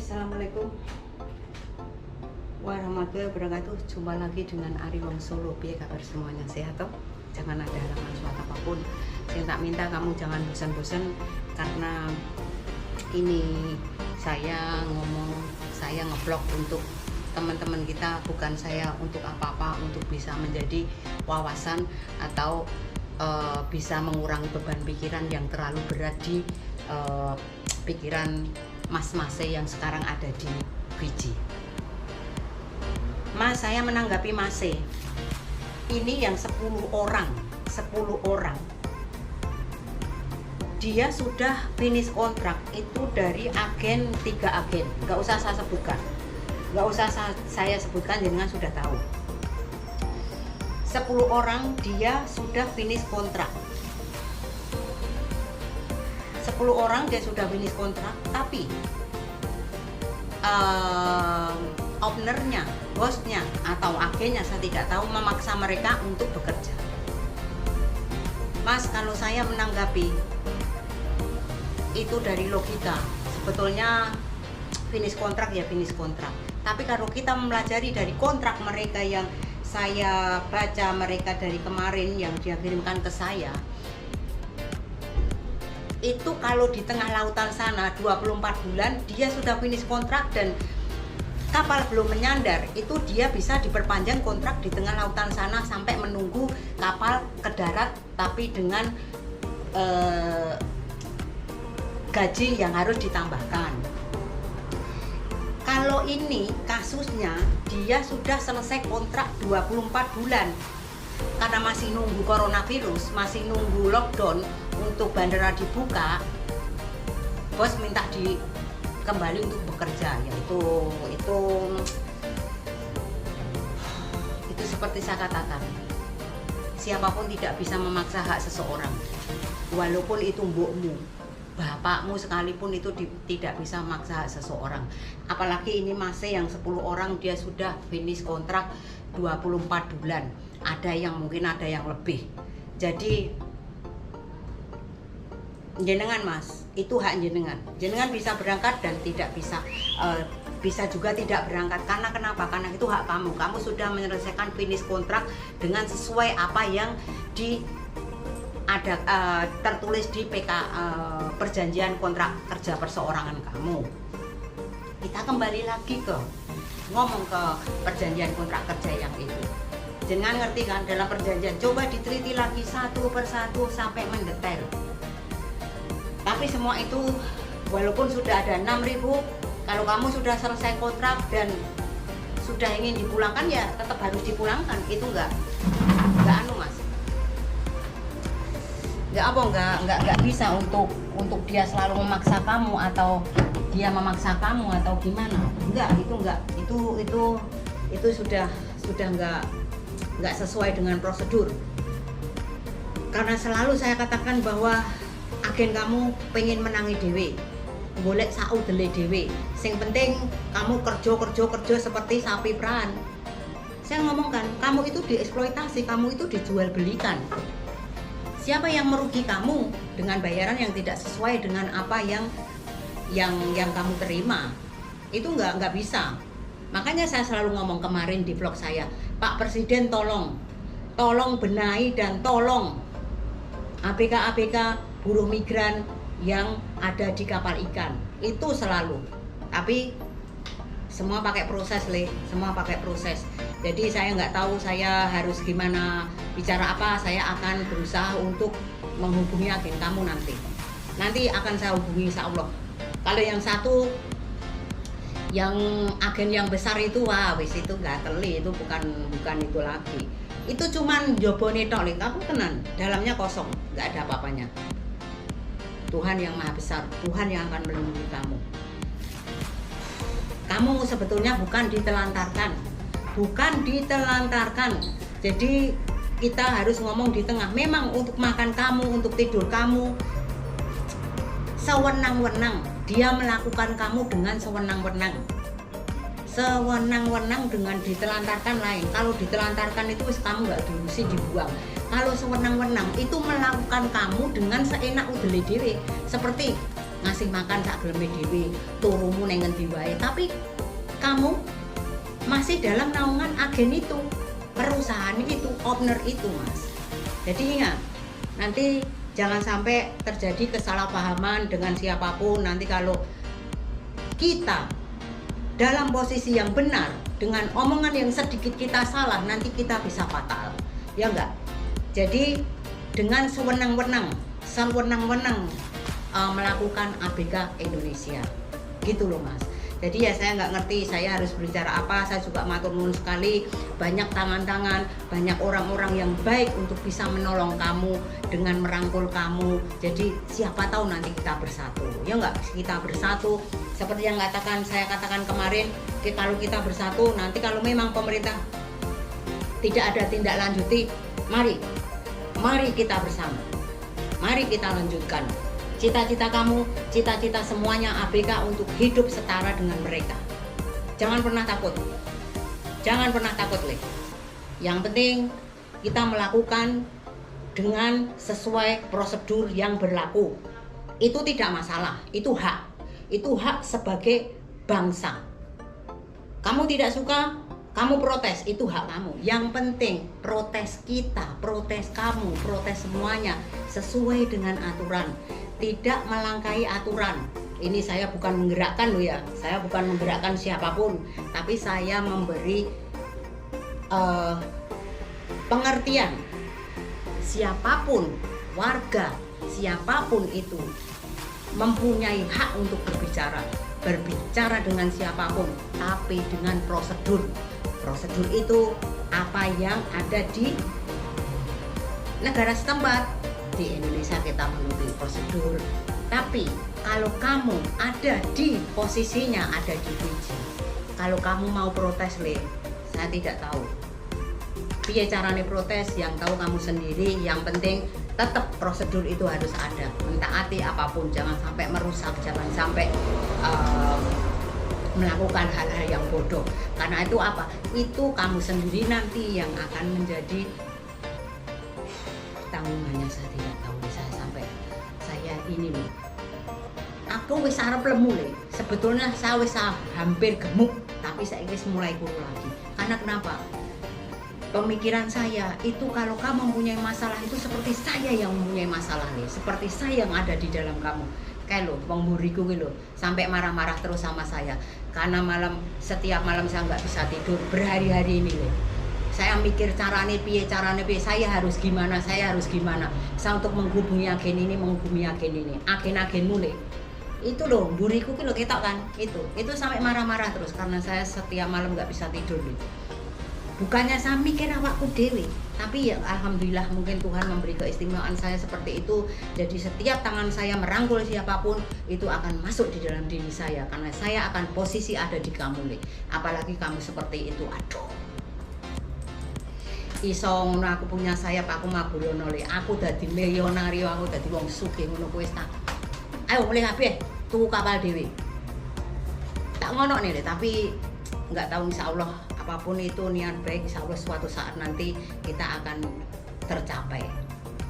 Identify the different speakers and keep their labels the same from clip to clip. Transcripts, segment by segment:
Speaker 1: Assalamualaikum warahmatullahi wabarakatuh. Jumpa lagi dengan Ari Wong Solo. Piye kabar semuanya, sehat toh? Jangan ada halangan suatu apapun. Saya tak minta kamu jangan bosan-bosan, karena ini saya ngomong, saya ngeblog untuk teman-teman kita, bukan saya untuk apa-apa, untuk bisa menjadi wawasan atau bisa mengurangi beban pikiran yang terlalu berat di pikiran mas-mas yang sekarang ada di Fiji. Mas, saya menanggapi Mas ini yang 10 orang dia sudah finish kontrak itu dari agen, 3 agen, nggak usah saya sebutkan, saya sebutkan, jangan sudah tahu. 10 orang dia sudah finish kontrak, 10 orang dia sudah finish kontrak, tapi ownernya, bosnya atau agennya, saya tidak tahu, memaksa mereka untuk bekerja. Mas, kalau saya menanggapi itu dari logika, sebetulnya finish kontrak ya finish kontrak, tapi kalau kita mempelajari dari kontrak mereka yang saya baca, mereka dari kemarin yang dia kirimkan ke saya, itu kalau di tengah lautan sana 24 bulan dia sudah finish kontrak dan kapal belum menyandar, itu dia bisa diperpanjang kontrak di tengah lautan sana sampai menunggu kapal ke darat, tapi dengan gaji yang harus ditambahkan. Kalau ini kasusnya dia sudah selesai kontrak 24 bulan karena masih nunggu coronavirus, masih nunggu lockdown untuk bandara dibuka, bos minta kembali untuk bekerja. Itu seperti saya katakan, siapapun tidak bisa memaksa hak seseorang, walaupun itu mbokmu, bapakmu sekalipun, itu tidak bisa memaksa hak seseorang. Apalagi ini masih yang 10 orang dia sudah finish kontrak 24 bulan, ada yang mungkin ada yang lebih. Jadi jenengan Mas, itu hak jenengan. Jenengan bisa berangkat dan tidak bisa, bisa juga tidak berangkat. Karena kenapa? Karena itu hak kamu. Kamu sudah menyelesaikan finish kontrak dengan sesuai apa yang tertulis di perjanjian kontrak kerja perseorangan kamu. Kita kembali lagi ke ngomong ke perjanjian kontrak kerja yang itu. Jangan ngerti kan dalam perjanjian, coba diteliti lagi satu persatu sampai mendetail. Tapi semua itu walaupun sudah ada 6.000, kalau kamu sudah selesai kontrak dan sudah ingin dipulangkan ya tetap harus dipulangkan. Itu enggak anu Mas. Enggak bisa untuk dia selalu memaksa kamu atau dia memaksa kamu atau gimana. Itu sudah enggak sesuai dengan prosedur. Karena selalu saya katakan bahwa agen kamu pengen menangi dewe, golek saudele dewe. Sing penting kamu kerja seperti sapi peran. Saya ngomongkan, kamu itu dieksploitasi, kamu itu dijual belikan. Siapa yang merugi kamu dengan bayaran yang tidak sesuai dengan apa yang kamu terima? Itu nggak bisa. Makanya saya selalu ngomong kemarin di vlog saya, Pak Presiden tolong benahi dan tolong ABK buruh migran yang ada di kapal ikan. Itu selalu. Tapi semua pakai proses, semua pakai proses. Jadi saya nggak tahu saya harus gimana, bicara apa. Saya akan berusaha untuk menghubungi agen kamu nanti akan saya hubungi insya Allah. Kalau yang satu, yang agen yang besar itu, wah wis itu nggak teli, itu bukan itu lagi. Itu cuman jobone tok, kamu tenan, dalamnya kosong, nggak ada apa-apanya. Tuhan yang maha besar, Tuhan yang akan melindungi kamu. Kamu sebetulnya bukan ditelantarkan. Jadi kita harus ngomong di tengah. Memang untuk makan kamu, untuk tidur kamu, sewenang-wenang. Dia melakukan kamu dengan sewenang-wenang dengan ditelantarkan lain. Kalau ditelantarkan itu kamu nggak diurusi, dibuang. Kalau sewenang-wenang itu melakukan kamu dengan seenak udele dhewe. Seperti ngasih makan sak geleme dhewe, turumu ning ngendi wae, tapi kamu masih dalam naungan agen itu, perusahaan itu, owner itu, Mas. Jadi ingat, nanti jangan sampai terjadi kesalahpahaman dengan siapapun. Nanti kalau kita dalam posisi yang benar, dengan omongan yang sedikit kita salah, nanti kita bisa fatal, ya enggak? Jadi dengan sewenang-wenang melakukan ABK Indonesia, gitu loh Mas. Jadi ya saya nggak ngerti saya harus berbicara apa. Saya juga matur nuwun sekali, banyak tangan-tangan, banyak orang-orang yang baik untuk bisa menolong kamu dengan merangkul kamu. Jadi siapa tahu nanti kita bersatu, ya nggak? Kita bersatu seperti yang saya katakan kemarin, kalau kita bersatu nanti kalau memang pemerintah tidak ada tindak lanjuti, mari kita bersama, mari kita lanjutkan cita-cita kamu, cita-cita semuanya ABK untuk hidup setara dengan mereka. Jangan pernah takut, Le. Yang penting kita melakukan dengan sesuai prosedur yang berlaku. Itu tidak masalah, itu hak sebagai bangsa. Kamu tidak suka, kamu protes, itu hak kamu. Yang penting protes kita, protes kamu, protes semuanya sesuai dengan aturan, tidak melangkahi aturan. Ini saya bukan menggerakkan loh ya, saya bukan menggerakkan siapapun, tapi saya memberi pengertian. Siapapun warga, siapapun itu mempunyai hak untuk berbicara dengan siapapun, tapi dengan prosedur. Prosedur itu apa yang ada di negara setempat. Di Indonesia kita mengikuti prosedur, tapi kalau kamu ada di posisinya, ada di Fiji, kalau kamu mau protes, Le, saya tidak tahu piye carane protes, yang tahu kamu sendiri. Yang penting tetap prosedur itu harus ada, mentaati apapun, jangan sampai merusak, jangan sampai melakukan hal-hal yang bodoh. Karena itu apa? Itu kamu sendiri nanti yang akan menjadi tanggungannya. Saya tidak tahu, saya ini nih, aku wis arep lemu Le. Sebetulnya saya wis hampir gemuk, tapi saya wis mulai kurus lagi. Karena kenapa? Pemikiran saya itu, kalau kamu mempunyai masalah itu seperti saya yang mempunyai masalah Le. Seperti saya yang ada di dalam kamu. Kayak lo, penghuriku gitu, sampai marah-marah terus sama saya. Karena setiap malam saya nggak bisa tidur berhari-hari ini Le. Saya mikir carane piye, saya harus gimana. Saya untuk menghubungi agen ini, agen-agenmu Le. Itu loh, buriku ki lo ketok kan, itu sampai marah-marah terus karena saya setiap malam nggak bisa tidur Le. Bukannya saya mikir awakku dewe, tapi ya alhamdulillah mungkin Tuhan memberi keistimewaan saya seperti itu. Jadi setiap tangan saya merangkul siapapun itu akan masuk di dalam diri saya, karena saya akan posisi ada di kamu Le. Apalagi kamu seperti itu, aduh. Iso ngono aku punya sayap, aku maburono Le. Aku dadi milionario, aku dadi wong sugih ngono kuwi tak. Ayo mulai kabeh tuku kapal dhewe. Tak ngono nih Le, tapi enggak tahu, insyaallah apapun itu niat baik, insyaallah suatu saat nanti kita akan tercapai.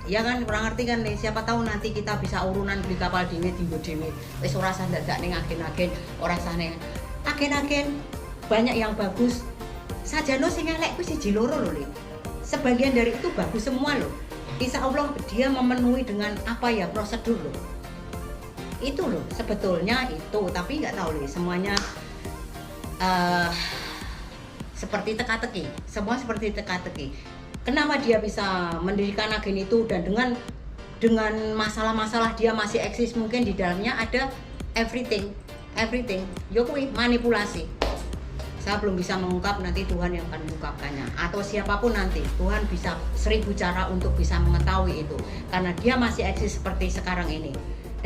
Speaker 1: Ya kan, kurang ngerti kan Le, siapa tahu nanti kita bisa urunan beli kapal dhewe dinggo dhewe. Wis ora usah dadak ning agen-agen, ora usah ning agen-agen banyak yang bagus. Sajane sing elek kuwi siji loro lho Le. Sebagian dari itu bagus semua loh. Insya Allah dia memenuhi dengan apa ya, prosedur loh. Itu loh sebetulnya itu, tapi nggak tahu loh semuanya seperti teka-teki. Semua seperti teka-teki. Kenapa dia bisa mendirikan agen itu, dan dengan masalah-masalah dia masih eksis, mungkin di dalamnya ada everything. Yokui manipulasi. Saya belum bisa mengungkap, nanti Tuhan yang akan mengungkapkannya, atau siapapun nanti. Tuhan bisa 1000 cara untuk bisa mengetahui itu, karena dia masih eksis seperti sekarang ini.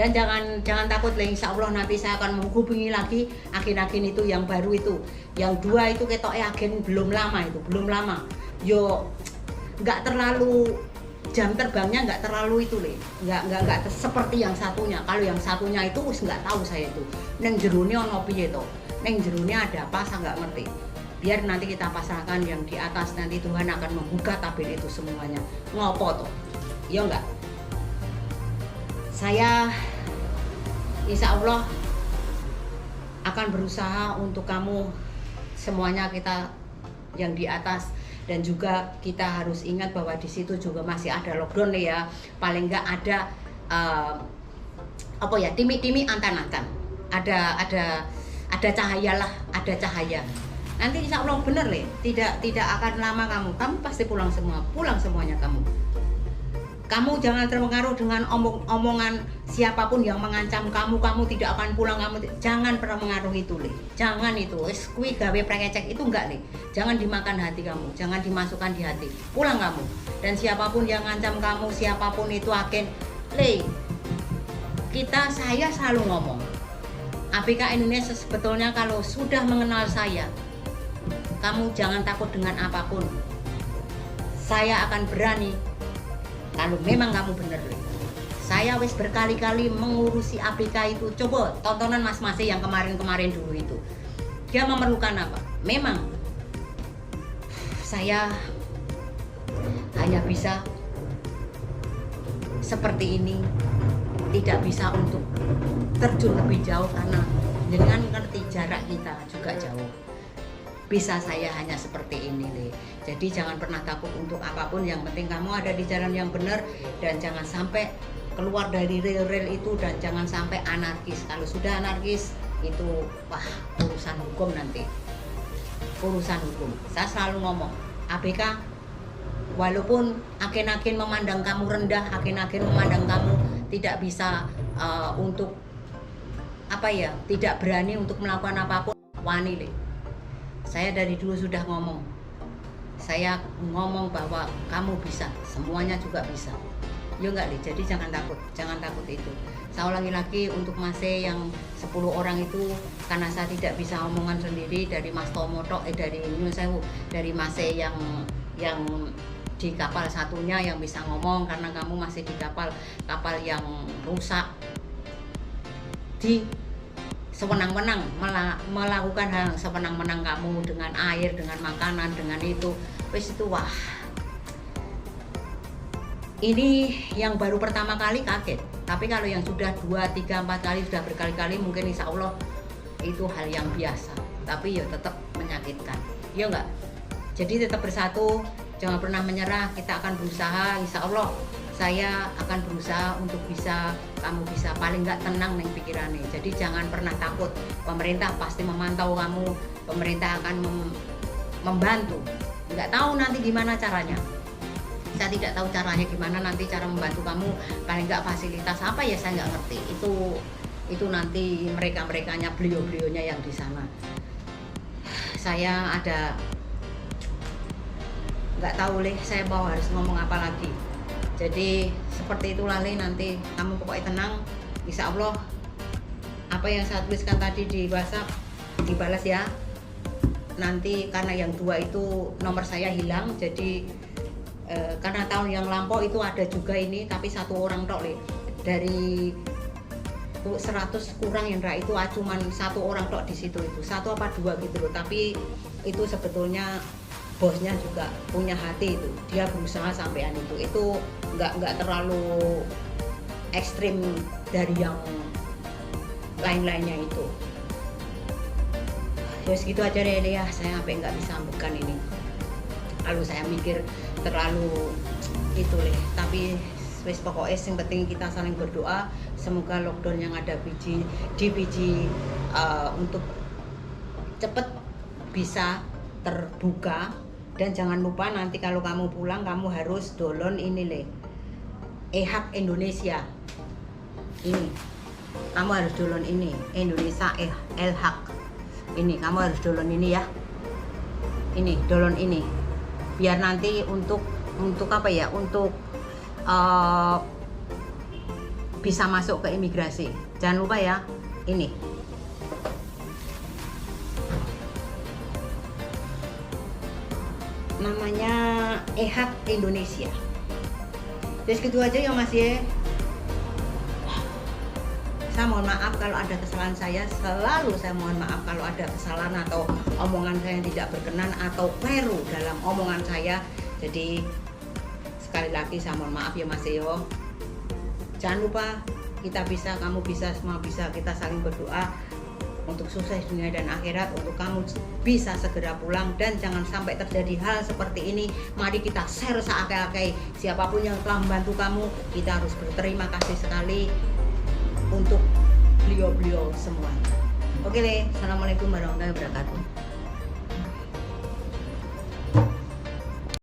Speaker 1: Dan jangan takut Le, insya Allah nanti saya akan menghubungi lagi agen-agen itu yang baru itu. Yang 2 itu ketoknya agen belum lama. Yo nggak terlalu, jam terbangnya nggak terlalu itu Le, nggak seperti yang satunya. Kalau yang satunya itu nggak tahu saya itu neng jerone ono piye to. Neng jerunya ada apa, saya nggak ngerti. Biar nanti kita pasrahkan yang di atas, nanti Tuhan akan membuka tabir itu semuanya. Ngopo toh? Ya enggak? Saya insya Allah akan berusaha untuk kamu semuanya, kita yang di atas. Dan juga kita harus ingat bahwa di situ juga masih ada lockdown ya, paling nggak ada timi-timi antan-antan, ada cahaya lah, ada cahaya. Nanti insya Allah bener tidak akan lama kamu pasti pulang semuanya kamu jangan terpengaruh dengan omongan siapapun yang mengancam kamu tidak akan pulang, jangan pernah mengaruhi itu jangan itu kui gawe prekecek itu enggak jangan dimakan hati kamu, jangan dimasukkan di hati, pulang kamu. Dan siapapun yang ngancam kamu, siapapun itu agen saya selalu ngomong, ABK Indonesia sebetulnya kalau sudah mengenal saya, kamu jangan takut dengan apapun, saya akan berani. Kalau memang kamu bener saya wis berkali-kali mengurusi ABK itu. Coba tontonan Mas Mase yang kemarin dulu itu, dia memerlukan apa? Memang saya hanya bisa seperti ini, tidak bisa untuk terjun lebih jauh karena dengan ngerti jarak kita juga jauh. Bisa saya hanya seperti ini Jadi jangan pernah takut untuk apapun, yang penting kamu ada di jalan yang benar dan jangan sampai keluar dari rel-rel itu, dan jangan sampai anarkis. Kalau sudah anarkis itu urusan hukum nanti, urusan hukum. Saya selalu ngomong, ABK walaupun agen-agen memandang kamu rendah, agen-agen memandang kamu tidak bisa untuk tidak berani untuk melakukan apapun, wani saya dari dulu sudah ngomong, saya ngomong bahwa kamu bisa, semuanya juga bisa. Ya enggak jadi jangan takut itu. Saya ulangi lagi untuk Mase yang 10 orang itu, karena saya tidak bisa omongan sendiri dari Mas Tomo dari Nyun Sewu, dari Mase yang di kapal satunya yang bisa ngomong, karena kamu masih di kapal yang rusak, di sewenang-wenang melakukan hal sewenang-wenang kamu dengan air, dengan makanan, dengan itu wis itu ini yang baru pertama kali kaget, tapi kalau yang sudah 2, 3, 4 kali, sudah berkali-kali, mungkin insya Allah itu hal yang biasa, tapi ya tetap menyakitkan, ya enggak? Jadi tetap bersatu, jangan pernah menyerah, kita akan berusaha, insya Allah saya akan berusaha untuk kamu bisa paling nggak tenang nih pikirannya. Jadi jangan pernah takut, pemerintah pasti memantau kamu, pemerintah akan membantu. Nggak tahu nanti gimana caranya, saya tidak tahu caranya gimana nanti cara membantu kamu, paling nggak fasilitas apa ya saya nggak ngerti, itu nanti merekanya beliau-beliaunya yang di sana. Saya nggak tahu saya mau harus ngomong apa lagi. Jadi seperti itulah nanti kamu pokoknya tenang, insya Allah apa yang saya tuliskan tadi di WhatsApp dibalas ya. Nanti karena yang 2 itu nomor saya hilang, jadi karena tahun yang lampau itu ada juga ini, tapi 1 orang tok dari 100 kurang yang itu cuman 1 orang tok di situ, itu 1 apa 2 gitu loh. Tapi itu sebetulnya bosnya juga punya hati, itu dia berusaha sampean itu nggak terlalu ekstrim dari yang lain-lainnya itu. Ya segitu aja deh ya, saya sampai nggak bisa ambekan ini kalau saya mikir terlalu itu tapi wis pokoknya yang penting kita saling berdoa semoga lockdown yang ada untuk cepet bisa terbuka. Dan jangan lupa nanti kalau kamu pulang kamu harus download ini e-hak Indonesia ini, kamu harus download ini Indonesia e-hak ini, kamu harus download ini ya, ini download ini biar nanti untuk bisa masuk ke imigrasi. Jangan lupa ya, ini namanya e-hak Indonesia. Terus gitu aja ya Mas ya. Saya mohon maaf kalau ada kesalahan saya, selalu saya mohon maaf kalau ada kesalahan atau omongan saya yang tidak berkenan atau keliru dalam omongan saya. Jadi sekali lagi saya mohon maaf ya Mas yo. Jangan lupa kita bisa, kamu bisa, semua bisa. Kita saling berdoa untuk sukses dunia dan akhirat, untuk kamu bisa segera pulang dan jangan sampai terjadi hal seperti ini. Mari kita share seakai-akai, siapapun yang telah membantu kamu, kita harus berterima kasih sekali untuk beliau-beliau semua. Oke deh, assalamualaikum warahmatullahi wabarakatuh.